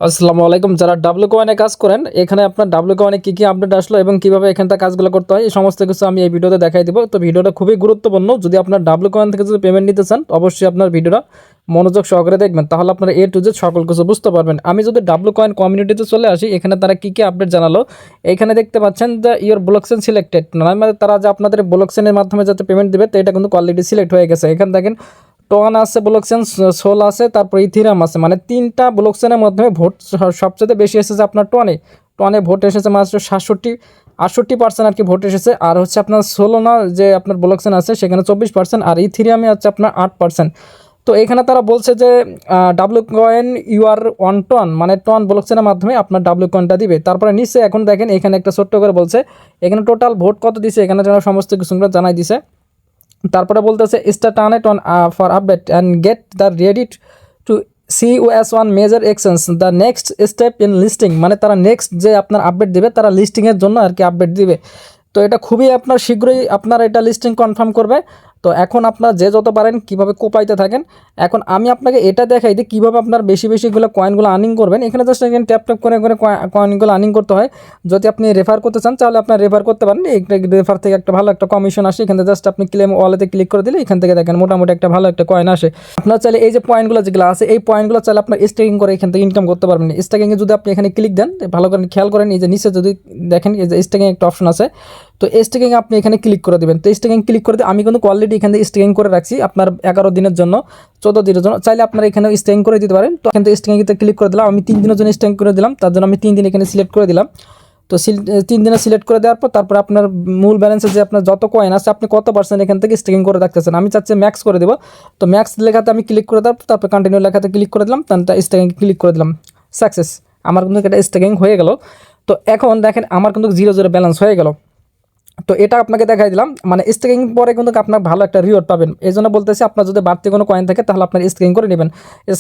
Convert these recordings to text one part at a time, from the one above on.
আসসালামু আলাইকুম। যারা ডাব্লিউ কয়েনে কাজ করেন, এখানে আপনার ডাব্লিউ কয়েনে কী কী আপডেট আসলো এবং কীভাবে এখানটা কাজগুলো করতে হয়, এই সমস্ত কিছু আমি এই ভিডিওতে দেখাই দিব। তো ভিডিওটা খুবই গুরুত্বপূর্ণ। যদি আপনার ডাব্লিউ কয়েন থেকে যদি পেমেন্ট নিতে চান, অবশ্যই আপনার ভিডিওটা মনোযোগ সহকারে দেখবেন, তাহলে আপনারা এ টু জেড সকল কিছু বুঝতে পারবেন। আমি যদি ডাব্লিউ কয়েন কমিউনিটিতে চলে আসি, এখানে তারা কী কী আপডেট জানালো, এখানে দেখতে পাচ্ছেন যে ইয়োর ব্লকচেন সিলেক্টেড, মানে তারা যে আপনাদের ব্লকচেনের মাধ্যমে যাতে পেমেন্ট দেবে, তো এটা কিন্তু অলরেডি সিলেক্ট হয়ে গেছে। এখানে দেখেন টন আছে, ব্লকচেন সোল আছে, তারপর ইথিরাম আছে, মানে তিনটা ব্লকচেনের মাধ্যমে ভোট সবচেয়ে বেশি এসেছে আপনার টনে। টনে ভোট এসেছে মাত্র 68% আর কি ভোট এসেছে। আর হচ্ছে আপনার সোলোনা যে আপনার ব্লকচেন আছে সেখানে 24%, আর ইথিরিয়ামে হচ্ছে আপনার 8%। তো এখানে তারা বলছে যে ডাব্লিউ কয়েন ইউআর ওয়ান টন, মানে টন ব্লকচেনের মাধ্যমে আপনার ডাব্লিউ কয়েনটা দিবে। তারপরে নিচে এখন দেখেন এখানে একটা ছোট্ট করে বলছে এখানে টোটাল ভোট কত দিছে, এখানে যেন সমস্ত কিছু জানাই দিছে। তারপরে বলতেছে start turn it on for update and get the ready to COS one major exchange the next step in listing, মানে তারা নেক্সট যে আপনার আপডেট দিবে, তারা লিস্টিংয়ের জন্য আর কি আপডেট দিবে। তো এটা খুবই আপনার শীঘ্রই আপনার এটা লিস্টিং কনফার্ম করবে। তো এখন আপনার যে যত পারেন কীভাবে কোপাইতে থাকেন। এখন আমি আপনাকে এটা দেখাই দিই কীভাবে আপনার বেশি বেশিগুলো কয়েনগুলো আর্নিং করবেন। এখানে জাস্ট এখানে ট্যাপ ট্যাপ করে করে কয়েনগুলো আর্নিং করতে হয়। যদি আপনি রেফার করতে চান তাহলে আপনার রেফার করতে পারেন, রেফার থেকে একটা ভালো একটা কমিশন আসে। এখানে জাস্ট আপনি ক্লেম ওয়ালেতে ক্লিক করে দিলে এখান থেকে দেখেন মোটামুটি একটা ভালো একটা কয়েন আসে। আপনার চাইলে এই যে পয়েন্টগুলো যেগুলো আছে, এই পয়েন্টগুলো চাইলে আপনার স্টেকিং করে এখান থেকে ইনকাম করতে পারবেন। স্টেকিংয়ে যদি আপনি এখানে ক্লিক দেন, ভালো করে খেয়াল করেন, এই যে নিচে যদি দেখেন এই যে স্টেকিং একটা অপশন আছে, তো স্টেকিং আপনি এখানে ক্লিক করে দেবেন। তো স্টেকিং ক্লিক করে দিয়ে আমি কিন্তু অলরেডি এখান থেকে স্টেকিং করে রাখছি আপনার 11 দিনের জন্য, 14 দিনের জন্য। চাইলে আপনারা এখানে স্টেকিং করে দিতে পারেন। তো এখান থেকে স্টেকিংতে ক্লিক করে দিলাম, আমি 3 দিনের জন্য স্টেকিং করে দিলাম, তার জন্য আমি 3 দিন এখানে সিলেক্ট করে দিলাম। তো 3 দিনে সিলেক্ট করে দেওয়ার পর তারপর আপনার মূল ব্যালেন্সে যে আপনার যত কয়েন আছে আপনি কত পার্সেন্ট এখান থেকে স্টেকিং করে রাখতেছেন, আমি চাচ্ছি ম্যাক্স করে দেবো। তো ম্যাক্স লেখাতে আমি ক্লিক করে দেওয়ার তারপর কন্টিনিউ লেখাতে ক্লিক করে দিলাম, তারপর স্টেকিং ক্লিক করে দিলাম। সাকসেস, আমার কিন্তু এটা স্টেকিং হয়ে গেল। তো এখন দেখেন আমার কিন্তু 0 ব্যালেন্স হয়ে গেল। তো এটা আপনাকে দেখাই দিলাম, মানে স্টেকিং পরে কিন্তু আপনার ভালো একটা রিওয়ার্ড পাবেন। এই জন্য বলতেছি আপনার যদি বাড়তি কোনো কয়েন থাকে তাহলে আপনার স্টেকিং করে নেবেন।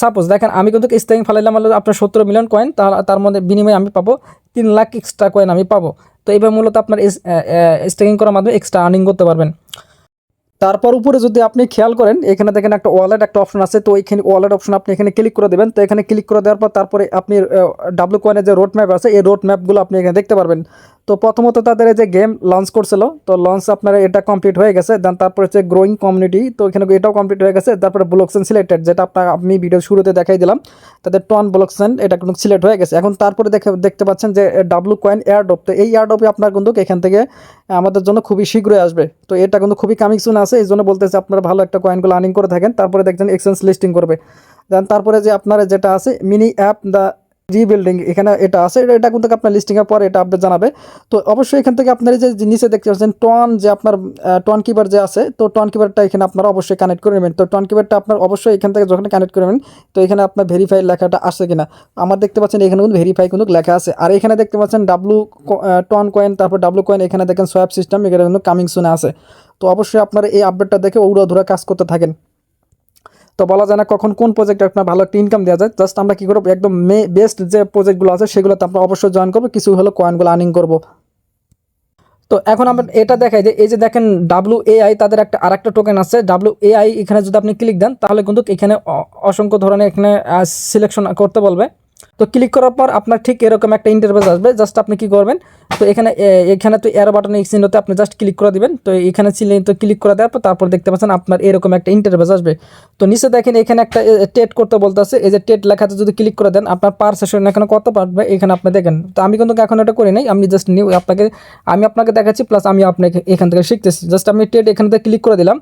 সাপোজ দেখেন আমি কিন্তু স্টেকিং ফেলাইলাম হলো আপনার 17 মিলিয়ন কয়েন, তাহলে তার মধ্যে বিনিময়ে আমি পাবো 3 লাখ এক্সট্রা কয়েন আমি পাবো। তো এইভাবে মূলত আপনার স্টেকিং করার মাধ্যমে এক্সট্রা আর্নিং করতে পারবেন। তারপর উপরে যদি আপনি খেয়াল করেন এখানে দেখেন একটা ওয়ালেট একটা অপশন আছে, তো এইখানে ওয়ালেট অপশন আপনি এখানে ক্লিক করে দেবেন। তো এখানে ক্লিক করে দেওয়ার পর তারপরে আপনি ডাব্লিউ কয়েনের যে রোড ম্যাপ আছে এই রোড ম্যাপগুলো আপনি এখানে দেখতে পারবেন। তো প্রথমত তাদের এই যে গেম লঞ্চ করছিল, তো লঞ্চ আপনার এটা কমপ্লিট হয়ে গেছে। দেন তারপরে হচ্ছে গ্রোয়িং কমিউনিটি, তো এখানে এটাও কমপ্লিট হয়ে গেছে। তারপরে ব্লকচেন সিলেক্টেড, যেটা আমি ভিডিও শুরুতে দেখাই দিলাম, তাদের টন ব্লকচেন এটা কিন্তু সিলেক্ট হয়ে গেছে। এখন তারপরে দেখতে পাচ্ছেন যে ডাব্লিউ কয়েন এয়ারড্রপ, তো এই এয়ারড্রপে আপনার কিন্তু এখান থেকে আমাদের জন্য খুবই শীঘ্রই আসবে। তো এটা কিন্তু খুবই কামিং সুন আছে, এই জন্য বলতেছে আপনারা ভালো একটা কয়েনগুলো আর্নিং করে থাকেন। তারপরে দেখছেন এক্সচেঞ্জ লিস্টিং করবে। দেন তারপরে যে আপনারা যেটা আছে মিনি অ্যাপ দ্য রিবিল্ডিং, এখানে এটা আছে, এটা কিন্তু আপনার লিস্টিংয়ের পরে এটা আপডেট জানাবে। তো অবশ্যই এখান থেকে আপনার যে নিচে দেখতে পাচ্ছেন টন, যে আপনার টন কিপার যে আছে, তো টন কিপারটা এখানে আপনারা অবশ্যই কানেক্ট করে নেবেন। তো টন কিপারটা আপনার অবশ্যই এখান থেকে যখন কানেক্ট করে নেবেন, তো এখানে আপনার ভেরিফাই লেখাটা আসে কিনা, আমার দেখতে পাচ্ছেন এখানে কিন্তু ভেরিফাই কিন্তু লেখা আছে। আর এখানে দেখতে পাচ্ছেন ডাব্লু টন কয়েন, তারপর ডাব্লু কয়েন, এখানে দেখেন সোয়াপ সিস্টেম, এখানে কিন্তু কামিং সুনে আছে। তো অবশ্যই আপনারা এই আপডেটটা দেখে উড়াধুরা কাজ করতে থাকেন। তো বলা যায় না কখন কোন প্রজেক্টে আপনার ভালো একটা ইনকাম দেওয়া যায়। জাস্ট আমরা কী করবো, একদম বেস্ট যে প্রজেক্টগুলো আছে সেগুলোতে আমরা অবশ্যই জয়েন করবো, কিছু হলো কয়েনগুলো আর্নিং করবো। তো এখন আমরা এটা দেখাই যে এই যে দেখেন WAI, তাদের আরেকটা টোকেন আছে WAI, এখানে যদি আপনি ক্লিক দেন তাহলে কিন্তু এখানে অসংখ্য ধরনের এখানে সিলেকশন করতে বলবে। তো ক্লিক করার পর আপনার ঠিক এরকম একটা ইন্টারফেস আসবে। জাস্ট আপনি কি করবেন, তো এখানে তো এরো বাটনে চিহ্নতে আপনি জাস্ট ক্লিক করে দিবেন। তো এখানে তো ক্লিক করে দেওয়ার পর তারপর দেখতে পাচ্ছেন আপনার এরকম একটা ইন্টারফেস আসবে। তো নিচে দেখেন এখানে একটা টেট করতে বলতেছে, এই যে টেট লেখাতে যদি ক্লিক করে দেন আপনার পার সেশন এখানে কত পারবে এখানে আপনি দেখেন। তো আমি কিন্তু এখন এটা করি নাই, আমি জাস্ট আমি আপনাকে দেখাচ্ছি, প্লাস আমি আপনাকে এখান থেকে শিখতেছি। জাস্ট আমি টেট এখানে ক্লিক করে দিলাম।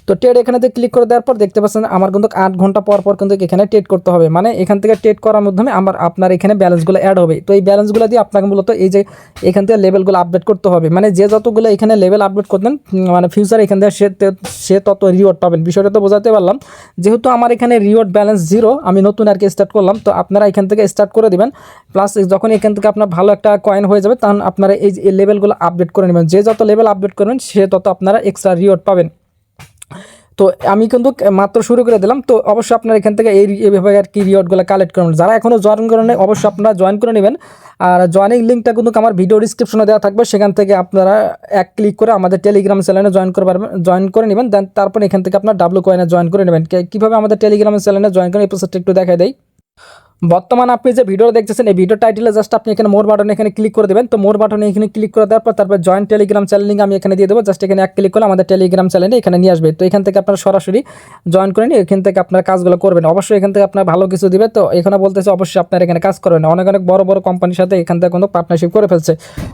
তো ট্রেড এখানে ক্লিক করে দেওয়ার পর দেখতে পাচ্ছেন আমার কিন্তু 8 ঘন্টা পর পর কিন্তু এখানে ট্রেড করতে হবে, মানে এখান থেকে ট্রেড করার মাধ্যমে আপনার এখানে ব্যালেন্সগুলো অ্যাড হবে। তো এই ব্যালেন্সগুলো দিয়ে আপনাকে মূলত এই যে এখান থেকে লেভেলগুলো আপডেট করতে হবে, মানে যে যতগুলো এখানে লেভেল আপডেট করতেন মানে ফিউচার এখান থেকে সে তত রিওয়ার্ড পাবেন। বিষয়টা তো বোঝাতে পারলাম। যেহেতু আমার এখানে রিওয়ার্ড ব্যালেন্স 0, আমি নতুন আর কি স্টার্ট করলাম, তো আপনারা এখান থেকে স্টার্ট করে দিবেন। প্লাস যখন এখান থেকে আপনার ভালো একটা কয়েন হয়ে যাবে তখন আপনারা এই লেভেলগুলো আপডেট করে নেবেন। যে যত লেভেল আপডেট করবেন সে তত আপনারা এক্সট্রা রিওয়ার্ড পাবেন। তো আমি কিন্তু মাত্র শুরু করে দিলাম। তো অবশ্যই আপনারা এখান থেকে এইভাবে আর কি রিওয়ার্ডগুলো কালেক্ট করবেন। যারা এখনও জয়েন করেন নাই অবশ্যই আপনারা জয়েন করে নেবেন। আর জয়েনিং লিঙ্কটা কিন্তু আমার ভিডিও ডিসক্রিপশনে দেওয়া থাকবে, সেখান থেকে আপনারা এক ক্লিক করে আমাদের টেলিগ্রাম চ্যানেলে জয়েন করে নেবেন। দেন তারপর এখান থেকে আপনার ডাব্লু কয়েনে জয়েন করে নেবেন। কীভাবে আমাদের টেলিগ্রাম চ্যানেলে জয়েন করেন এই প্রসেসটা একটু দেখাই দেয়। বর্তমানে আপনি যে ভিডিও দেখতেছেন এই ভিডিও টাইটেলে জাস্ট আপনি এখানে মোর বাটনে এখানে ক্লিক করে দেবেন। তো মোর বাটনে এখানে ক্লিক করে দেওয়ার পর তারপর জয়েন টেলিগ্রাম চ্যানেল লিঙ্ক আমি এখানে দিয়ে দেবো। জাস্ট এখানে এক ক্লিক করলে আমাদের টেলিগ্রাম চ্যানেলে এখানে নিয়ে আসবে। তো এখান থেকে আপনারা সরাসরি জয়েন করে নিয়ে এখান থেকে আপনার কাজগুলো করবেন। অবশ্যই এখান থেকে আপনার ভালো কিছু দিবে। তো এখানে বলতেছে অবশ্যই আপনার এখানে কাজ করবেন, অনেক অনেক বড় বড় কোম্পানির সাথে এখান থেকে কোনো পার্টনারশিপ করে ফেলছে।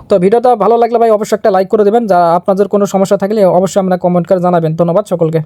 তো ভিডিওটা ভালো লাগলে ভাই অবশ্যই একটা লাইক করে দেবেন। যা আপনাদের কোনো সমস্যা থাকলে অবশ্যই আমরা কমেন্ট করে জানাবেন। ধন্যবাদ সকলকে।